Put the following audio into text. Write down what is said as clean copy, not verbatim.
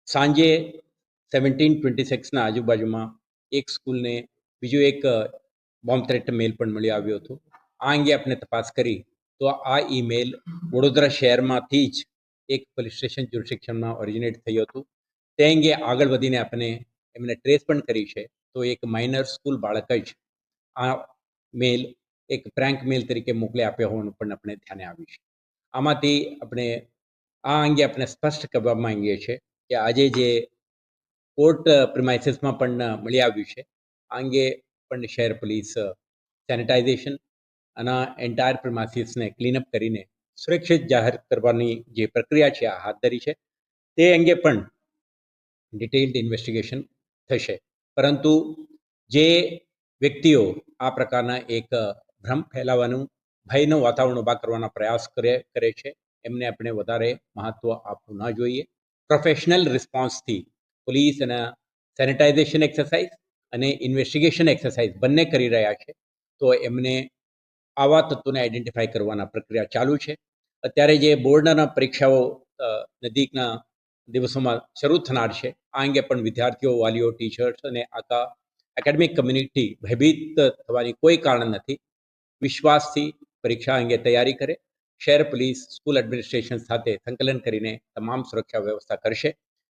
સાંજે 17:26 આજુબાજુમાં એક સ્કૂલને બીજું એક બોમ્બ થ્રેટ મેલ પણ મળી આવ્યો હતો. આ અંગે આપણે તપાસ કરી તો આ ઈમેલ વડોદરા શહેરમાંથી જ એક પોલીસ સ્ટેશન જ્યુરિસ્ડિક્શનમાં ઓરિજિનેટ થયું હતું. તે અંગે આગળ વધીને આપણે એમને ટ્રેસ પણ કરી છે. તો એક માઇનર સ્કૂલ બાળક જ આ મેલ એક પ્રેન્ક મેલ તરીકે મોકલી આપ્યો હોવાનું પણ આપણે ધ્યાને આવ્યું છે. આમાંથી આપણે આ અંગે આપણે સ્પષ્ટ કરવા માંગીએ છીએ કે આજે જે કોર્ટ પ્રિમાઇસીસમાં પણ મળી આવ્યું છે, આ અંગે પણ શહેર પોલીસ સેનિટાઇઝેશન અને એન્ટાયર પ્રિમાઇસીસને ક્લીનઅપ કરીને સુરક્ષિત જાહેર કરવાની જે પ્રક્રિયા છે આ હાથ ધરી છે. તે અંગે પણ ડિટેઇલ્ડ ઇન્વેસ્ટિગેશન થશે. પરંતુ જે વ્યક્તિઓ આ પ્રકારના એક ભ્રમ ફેલાવવાનું, ભયનું વાતાવરણ ઊભા કરવાના પ્રયાસ કરે છે, એમને આપણે વધારે મહત્ત્વ આપવું ન જોઈએ. પ્રોફેશનલ રિસ્પોન્સથી પોલીસ અને સેનિટાઇઝેશન એક્સરસાઇઝ અને ઇન્વેસ્ટિગેશન એક્સરસાઇઝ બંને કરી રહ્યા છે. તો એમને આવા તત્વોને આઈડેન્ટિફાઈ કરવાના પ્રક્રિયા ચાલુ છે. અત્યારે જે બોર્ડના પરીક્ષાઓ નજીકના દિવસોમાં શરૂ થનાર છે, આ અંગે પણ વિદ્યાર્થીઓ, વાલીઓ, ટીચર્સ અને આખા એકેડેમિક કમ્યુનિટી ભયભીત થવાની કોઈ કારણ નથી. વિશ્વાસથી પરીક્ષા અંગે તૈયારી કરે. શહેર પોલીસ સ્કૂલ એડમિનિસ્ટ્રેશન સાથે સંકલન કરીને તમામ સુરક્ષા વ્યવસ્થા કરશે.